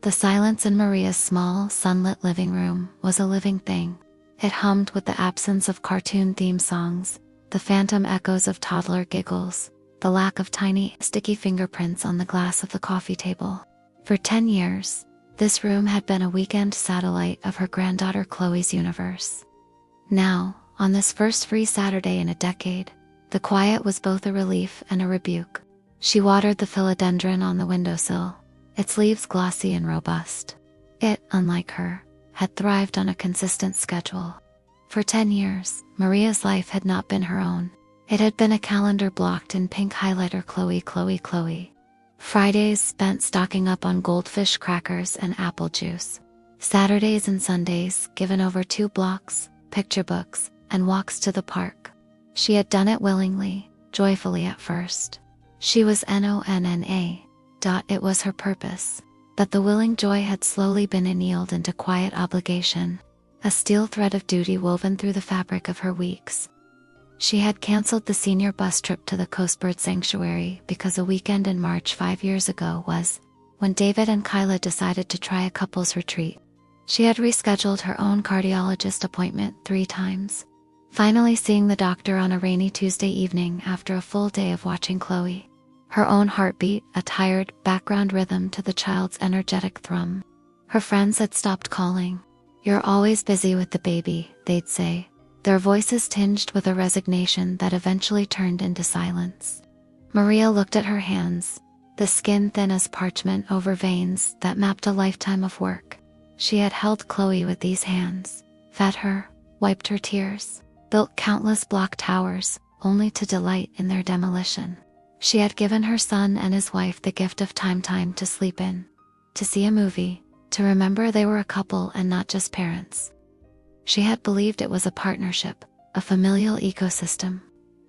The silence in Maria's small, sunlit living room was a living thing. It hummed with the absence of cartoon theme songs, the phantom echoes of toddler giggles, the lack of tiny, sticky fingerprints on the glass of the coffee table. For 10 years, this room had been a weekend satellite of her granddaughter Chloe's universe. Now, on this first free Saturday in a decade, the quiet was both a relief and a rebuke. She watered the philodendron on the windowsill, its leaves glossy and robust. It, unlike her, had thrived on a consistent schedule. For 10 years, Maria's life had not been her own. It had been a calendar blocked in pink highlighter Chloe, Chloe, Chloe. Fridays spent stocking up on goldfish crackers and apple juice. Saturdays and Sundays given over 2 blocks, picture books, and walks to the park. She had done it willingly, joyfully at first. She was nonna. It was her purpose. But the willing joy had slowly been annealed into quiet obligation, a steel thread of duty woven through the fabric of her weeks. She had canceled the senior bus trip to the Coastbird Sanctuary because a weekend in March 5 years ago was when David and Kyla decided to try a couples retreat. She had rescheduled her own cardiologist appointment 3 times, finally seeing the doctor on a rainy Tuesday evening after a full day of watching Chloe. Her own heartbeat, a tired, background rhythm to the child's energetic thrum. Her friends had stopped calling. "You're always busy with the baby," they'd say, their voices tinged with a resignation that eventually turned into silence. Maria looked at her hands, the skin thin as parchment over veins that mapped a lifetime of work. She had held Chloe with these hands, fed her, wiped her tears, built countless block towers, only to delight in their demolition. She had given her son and his wife the gift of time to sleep in, to see a movie, to remember they were a couple and not just parents. She had believed it was a partnership, a familial ecosystem.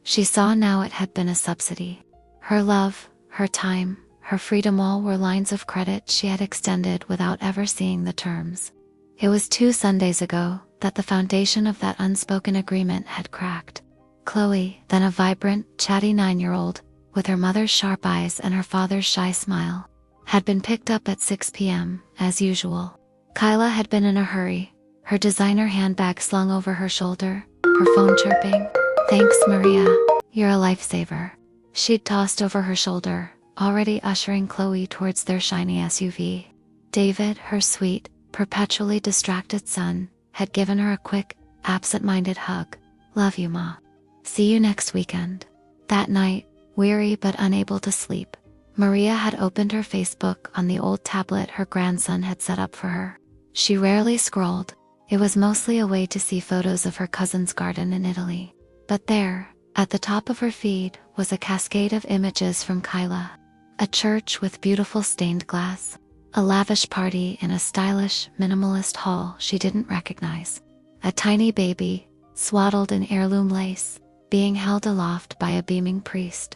She saw now it had been a subsidy. Her love, her time, her freedom, all were lines of credit she had extended without ever seeing the terms. It was 2 Sundays ago that the foundation of that unspoken agreement had cracked. Chloe, then a vibrant, chatty 9-year-old, with her mother's sharp eyes and her father's shy smile, had been picked up at 6 p.m., as usual. Kyla had been in a hurry, her designer handbag slung over her shoulder, her phone chirping, "Thanks, Maria, you're a lifesaver." She'd tossed over her shoulder, already ushering Chloe towards their shiny SUV. David, her sweet, perpetually distracted son, had given her a quick, absent-minded hug. "Love you, Ma. See you next weekend." That night, weary but unable to sleep, Maria had opened her Facebook on the old tablet her grandson had set up for her. She rarely scrolled. It was mostly a way to see photos of her cousin's garden in Italy. But there, at the top of her feed, was a cascade of images from Kyla. A church with beautiful stained glass. A lavish party in a stylish, minimalist hall she didn't recognize. A tiny baby, swaddled in heirloom lace, being held aloft by a beaming priest.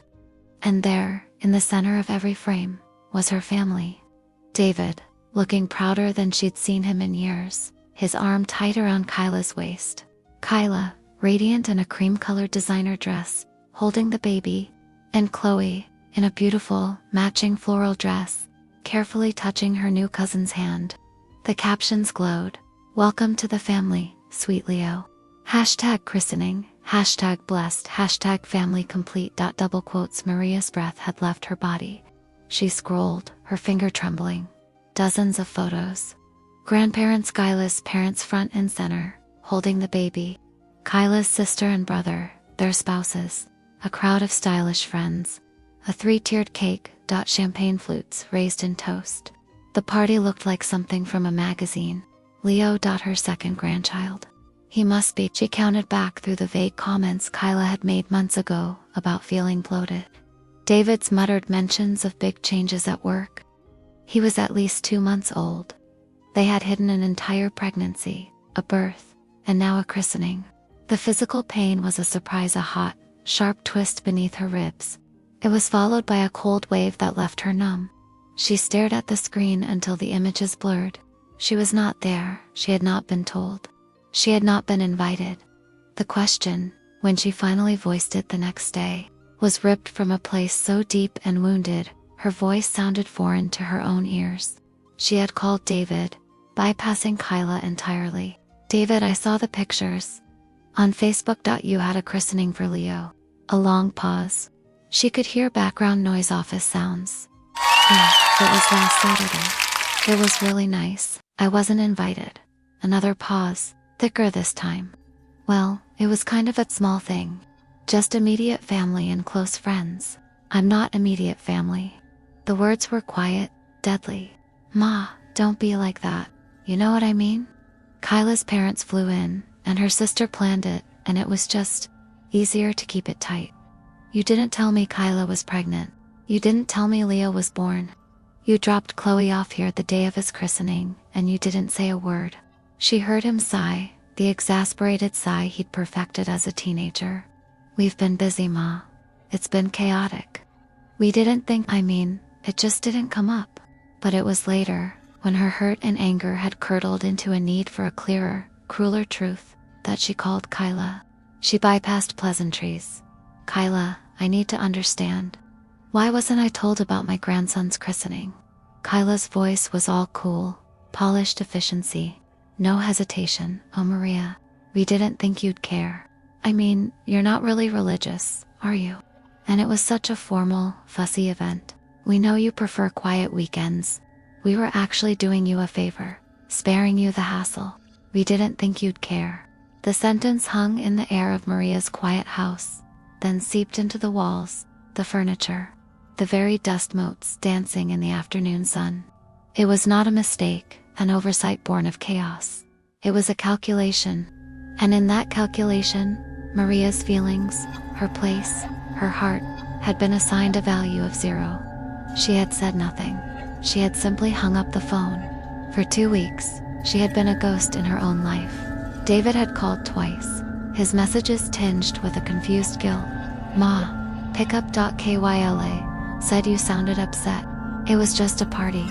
And there, in the center of every frame, was her family. David, looking prouder than she'd seen him in years, his arm tight around Kyla's waist. Kyla, radiant in a cream-colored designer dress, holding the baby, and Chloe, in a beautiful, matching floral dress, carefully touching her new cousin's hand. The captions glowed, "Welcome to the family, sweet Leo. #christening, #blessed, #family complete." Double quotes. Maria's breath had left her body. She scrolled, her finger trembling. Dozens of photos. Grandparents, Kyla's parents front and center, holding the baby. Kyla's sister and brother, their spouses. A crowd of stylish friends. A 3-tiered cake. Champagne flutes raised in toast. The party looked like something from a magazine. Leo. Her second grandchild. He must be. She counted back through the vague comments Kyla had made months ago about feeling bloated. David's muttered mentions of big changes at work. He was at least 2 months old. They had hidden an entire pregnancy, a birth, and now a christening. The physical pain was a surprise, a hot, sharp twist beneath her ribs. It was followed by a cold wave that left her numb. She stared at the screen until the images blurred. She was not there. She had not been told. She had not been invited. The question, when she finally voiced it the next day, was ripped from a place so deep and wounded, her voice sounded foreign to her own ears. She had called David, bypassing Kyla entirely. David, I saw the pictures. On Facebook. You had a christening for Leo. A long pause. She could hear background noise, office sounds. Yeah, it was last Saturday. It was really nice. I wasn't invited. Another pause, thicker this time. Well, it was kind of a small thing. Just immediate family and close friends. I'm not immediate family. The words were quiet, deadly. Ma, don't be like that. You know what I mean? Kyla's parents flew in, and her sister planned it, and it was just easier to keep it tight. You didn't tell me Kyla was pregnant. You didn't tell me Leo was born. You dropped Chloe off here the day of his christening, and you didn't say a word. She heard him sigh, the exasperated sigh he'd perfected as a teenager. We've been busy, Ma. It's been chaotic. We didn't think, it just didn't come up. But it was later, when her hurt and anger had curdled into a need for a clearer, crueler truth, that she called Kyla. She bypassed pleasantries. Kyla, I need to understand. Why wasn't I told about my grandson's christening? Kyla's voice was all cool, polished efficiency. No hesitation. Oh, Maria, we didn't think you'd care. You're not really religious, are you? And it was such a formal, fussy event. We know you prefer quiet weekends. We were actually doing you a favor, sparing you the hassle. We didn't think you'd care. The sentence hung in the air of Maria's quiet house, then seeped into the walls, the furniture, the very dust motes dancing in the afternoon sun. It was not a mistake, an oversight born of chaos. It was a calculation. And in that calculation, Maria's feelings, her place, her heart, had been assigned a value of 0. She had said nothing. She had simply hung up the phone. For 2 weeks, she had been a ghost in her own life. David had called twice, his messages tinged with a confused guilt. Ma, pickup.kyla, said you sounded upset. It was just a party.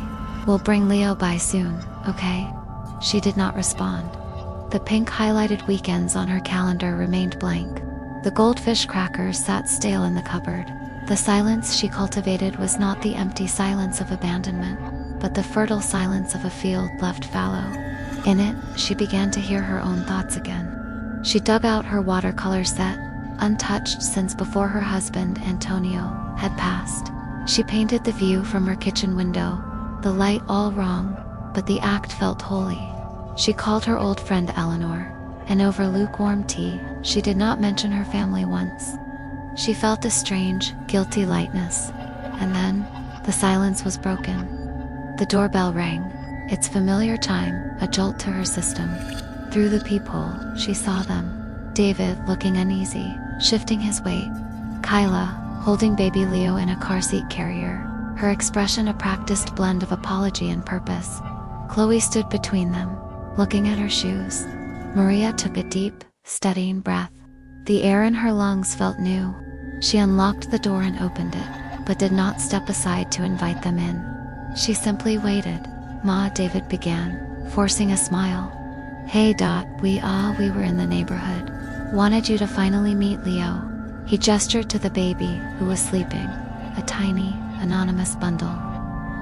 We'll bring Leo by soon, okay? She did not respond. The pink highlighted weekends on her calendar remained blank. The goldfish crackers sat stale in the cupboard. The silence she cultivated was not the empty silence of abandonment, but the fertile silence of a field left fallow. In it, she began to hear her own thoughts again. She dug out her watercolor set, untouched since before her husband, Antonio, had passed. She painted the view from her kitchen window, the light all wrong, but the act felt holy. She called her old friend Eleanor, and over lukewarm tea, she did not mention her family once. She felt a strange, guilty lightness, and then, the silence was broken. The doorbell rang, its familiar chime a jolt to her system. Through the peephole, she saw them. David, looking uneasy, shifting his weight. Kyla, holding baby Leo in a car seat carrier, her expression a practiced blend of apology and purpose. Chloe stood between them, looking at her shoes. Maria took a deep, steadying breath. The air in her lungs felt new. She unlocked the door and opened it, but did not step aside to invite them in. She simply waited. Ma, David began, forcing a smile. Hey, we were in the neighborhood. Wanted you to finally meet Leo. He gestured to the baby, who was sleeping, a tiny, anonymous bundle.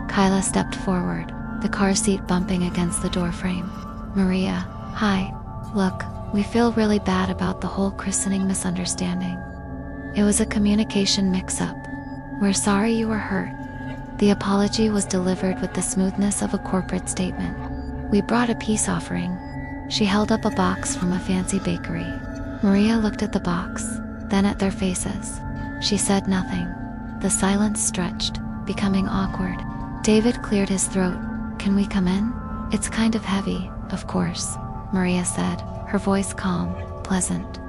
Kyla stepped forward, the car seat bumping against the doorframe. Maria, hi. Look, we feel really bad about the whole christening misunderstanding. It was a communication mix-up. We're sorry you were hurt. The apology was delivered with the smoothness of a corporate statement. We brought a peace offering. She held up a box from a fancy bakery. Maria looked at the box, then at their faces. She said nothing. The silence stretched, becoming awkward. David cleared his throat. Can we come in? It's kind of heavy, of course, Maria said, her voice calm, pleasant.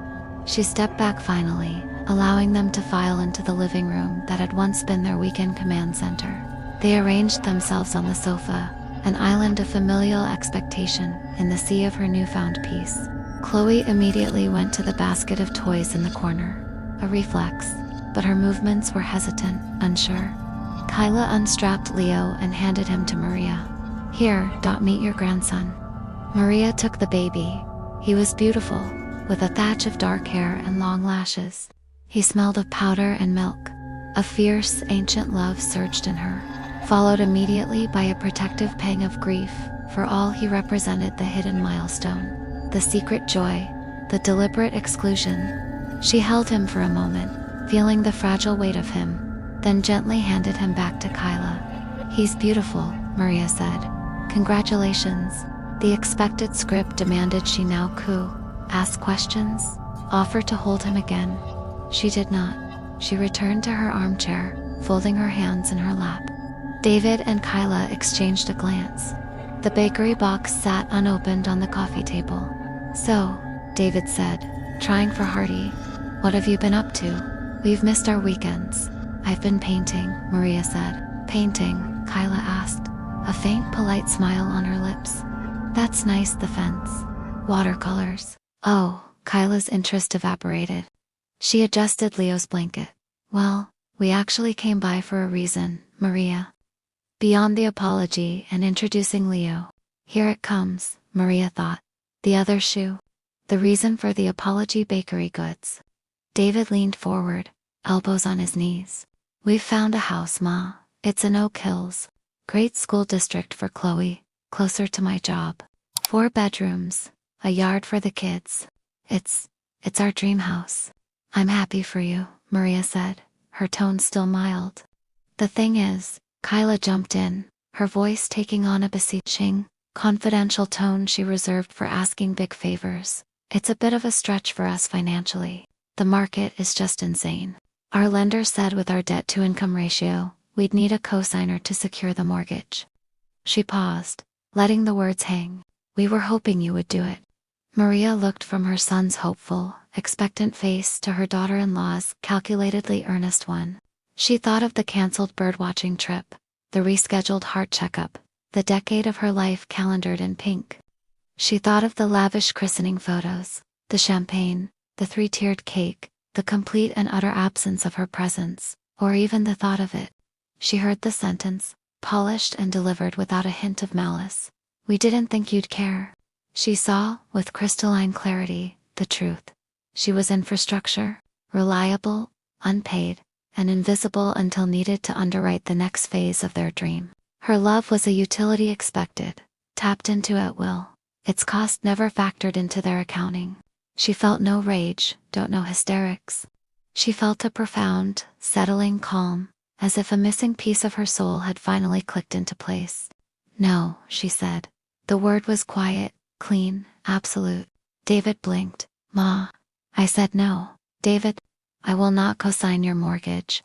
She stepped back finally, allowing them to file into the living room that had once been their weekend command center. They arranged themselves on the sofa, an island of familial expectation in the sea of her newfound peace. Chloe immediately went to the basket of toys in the corner, a reflex, but her movements were hesitant, unsure. Kyla unstrapped Leo and handed him to Maria. Here, meet your grandson. Maria took the baby. He was beautiful, with a thatch of dark hair and long lashes. He smelled of powder and milk. A fierce, ancient love surged in her. followed immediately by a protective pang of grief, for all he represented the hidden milestone, the secret joy, the deliberate exclusion. She held him for a moment, feeling the fragile weight of him, then gently handed him back to Kyla. "He's beautiful," Maria said. "Congratulations." The expected script demanded she now coo, ask questions, offer to hold him again. She did not. She returned to her armchair, folding her hands in her lap. David and Kyla exchanged a glance. The bakery box sat unopened on the coffee table. "So," David said, trying for hearty, "what have you been up to? We've missed our weekends." "I've been painting," Maria said. "Painting?" Kyla asked, a faint polite smile on her lips. "That's nice, the fence. Watercolors." "Oh," Kyla's interest evaporated. She adjusted Leo's blanket. "Well, we actually came by for a reason, Maria." Beyond the apology and introducing Leo. Here it comes, Maria thought. The other shoe. The reason for the apology: bakery goods. David leaned forward, elbows on his knees. "We've found a house, Ma. It's in Oak Hills. Great school district for Chloe, closer to my job. 4 bedrooms, a yard for the kids. It's our dream house." "I'm happy for you," Maria said, her tone still mild. "The thing is," Kyla jumped in, her voice taking on a beseeching, confidential tone she reserved for asking big favors. "It's a bit of a stretch for us financially. The market is just insane. Our lender said with our debt-to-income ratio, we'd need a cosigner to secure the mortgage." She paused, letting the words hang. "We were hoping you would do it." Maria looked from her son's hopeful, expectant face to her daughter-in-law's calculatedly earnest one. She thought of the canceled birdwatching trip, the rescheduled heart checkup, the decade of her life calendared in pink. She thought of the lavish christening photos, the champagne, the 3-tiered cake, the complete and utter absence of her presence, or even the thought of it. She heard the sentence, polished and delivered without a hint of malice. "We didn't think you'd care." She saw, with crystalline clarity, the truth. She was infrastructure, reliable, unpaid, and invisible until needed to underwrite the next phase of their dream. Her love was a utility expected, tapped into at will. Its cost never factored into their accounting. She felt no rage, no hysterics. She felt a profound, settling calm, as if a missing piece of her soul had finally clicked into place. "No," she said. The word was quiet, clean, absolute. David blinked. "Ma." "I said no. David, I will not co-sign your mortgage."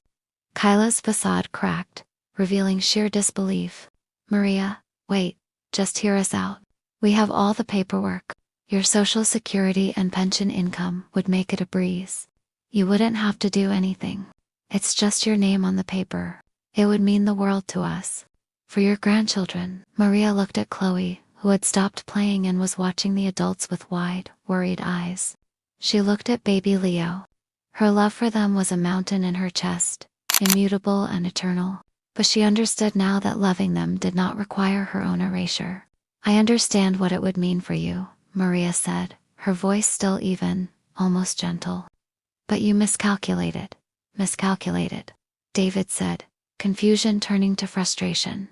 Kyla's facade cracked, revealing sheer disbelief. "Maria, wait, just hear us out. We have all the paperwork. Your Social Security and pension income would make it a breeze. You wouldn't have to do anything. It's just your name on the paper. It would mean the world to us. For your grandchildren." Maria looked at Chloe, who had stopped playing and was watching the adults with wide, worried eyes. She looked at baby Leo. Her love for them was a mountain in her chest, immutable and eternal. But she understood now that loving them did not require her own erasure. "I understand what it would mean for you," Maria said, her voice still even, almost gentle. "But you miscalculated." "Miscalculated," David said, confusion turning to frustration.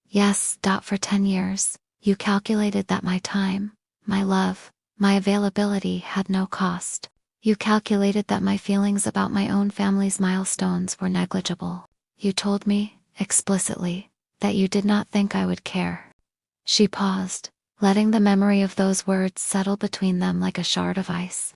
"Yes, for 10 years, you calculated that my time, my love, my availability had no cost. You calculated that my feelings about my own family's milestones were negligible. You told me, explicitly, that you did not think I would care." She paused, letting the memory of those words settle between them like a shard of ice.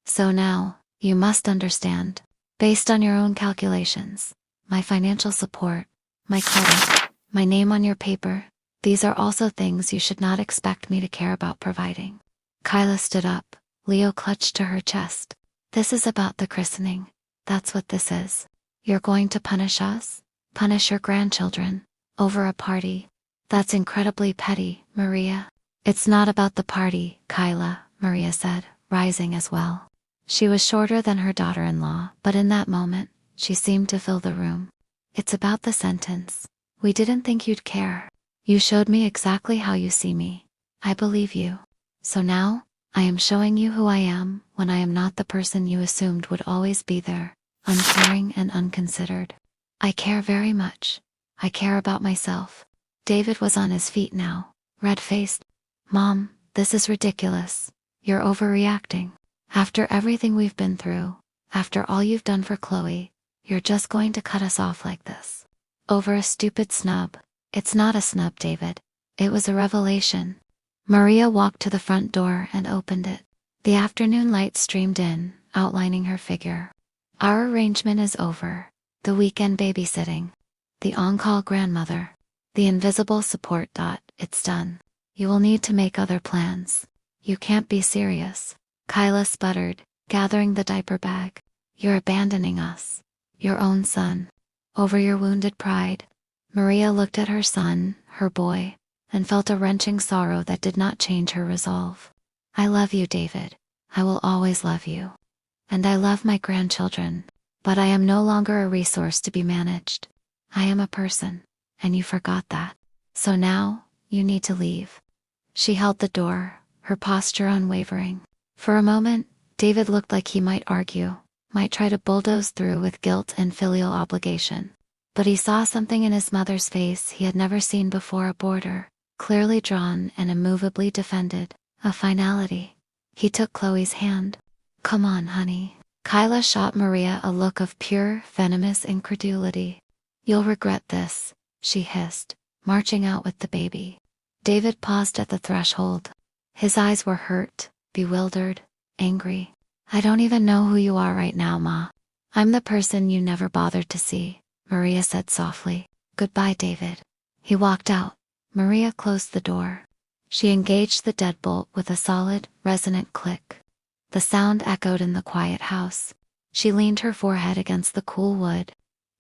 "So now, you must understand, based on your own calculations, my financial support, my credit, my name on your paper, these are also things you should not expect me to care about providing." Kyla stood up, Leo clutched to her chest. "This is about the christening. That's what this is. You're going to punish us? Punish your grandchildren? Over a party? That's incredibly petty, Maria." "It's not about the party, Kyla," Maria said, rising as well. She was shorter than her daughter-in-law, but in that moment, she seemed to fill the room. "It's about the sentence. We didn't think you'd care. You showed me exactly how you see me. I believe you. So now, I am showing you who I am when I am not the person you assumed would always be there, uncaring and unconsidered. I care very much. I care about myself. David was on his feet now, red-faced. Mom, this is ridiculous. You're overreacting. After everything we've been through, after all you've done for Chloe, you're just going to cut us off like this. Over a stupid snub. It's not a snub, David. It was a revelation. Maria walked to the front door and opened it. The afternoon light streamed in, outlining her figure. Our arrangement is over. The weekend babysitting. The on-call grandmother. The invisible support. It's done. You will need to make other plans. You can't be serious. Kyla sputtered, gathering the diaper bag. You're abandoning us. Your own son. Over your wounded pride. Maria looked at her son, her boy, and felt a wrenching sorrow that did not change her resolve. I love you, David. I will always love you. And I love my grandchildren. But I am no longer a resource to be managed. I am a person, and you forgot that. So now, you need to leave. She held the door, her posture unwavering. For a moment, David looked like he might argue, might try to bulldoze through with guilt and filial obligation. But he saw something in his mother's face he had never seen before, a border, clearly drawn and immovably defended, a finality. He took Chloe's hand. Come on, honey. Kyla shot Maria a look of pure, venomous incredulity. You'll regret this, she hissed, marching out with the baby. David paused at the threshold. His eyes were hurt, bewildered, angry. I don't even know who you are right now, Ma. I'm the person you never bothered to see, Maria said softly. Goodbye, David. He walked out. Maria closed the door. She engaged the deadbolt with a solid, resonant click. The sound echoed in the quiet house. She leaned her forehead against the cool wood.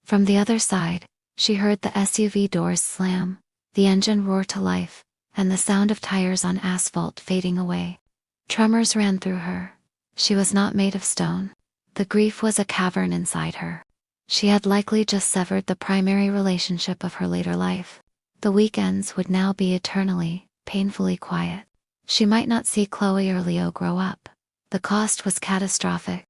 From the other side, she heard the SUV doors slam, the engine roar to life, and the sound of tires on asphalt fading away. Tremors ran through her. She was not made of stone. The grief was a cavern inside her. She had likely just severed the primary relationship of her later life. The weekends would now be eternally, painfully quiet. She might not see Chloe or Leo grow up. The cost was catastrophic.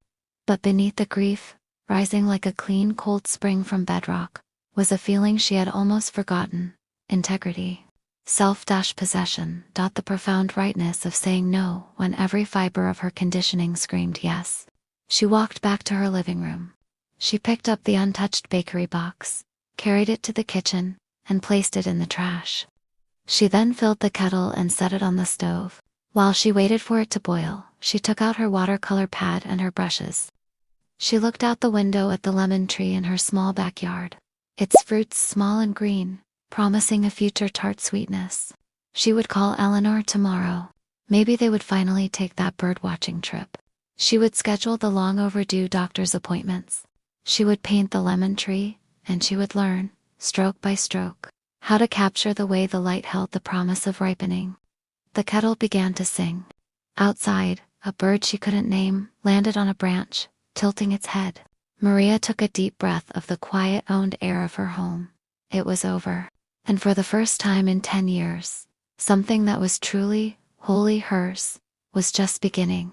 But beneath the grief, rising like a clean, cold spring from bedrock, was a feeling she had almost forgotten: integrity. Self-possession. The profound rightness of saying no when every fiber of her conditioning screamed yes. She walked back to her living room. She picked up the untouched bakery box, carried it to the kitchen, and placed it in the trash. She then filled the kettle and set it on the stove. While she waited for it to boil, she took out her watercolor pad and her brushes. She looked out the window at the lemon tree in her small backyard. Its fruits small and green, promising a future tart sweetness. She would call Eleanor tomorrow. Maybe they would finally take that bird-watching trip. She would schedule the long-overdue doctor's appointments. She would paint the lemon tree, and she would learn, stroke by stroke, how to capture the way the light held the promise of ripening. The kettle began to sing. Outside, a bird she couldn't name landed on a branch, tilting its head. Maria took a deep breath of the quiet-owned air of her home. It was over. And for the first time in 10 years, something that was truly, wholly hers, was just beginning.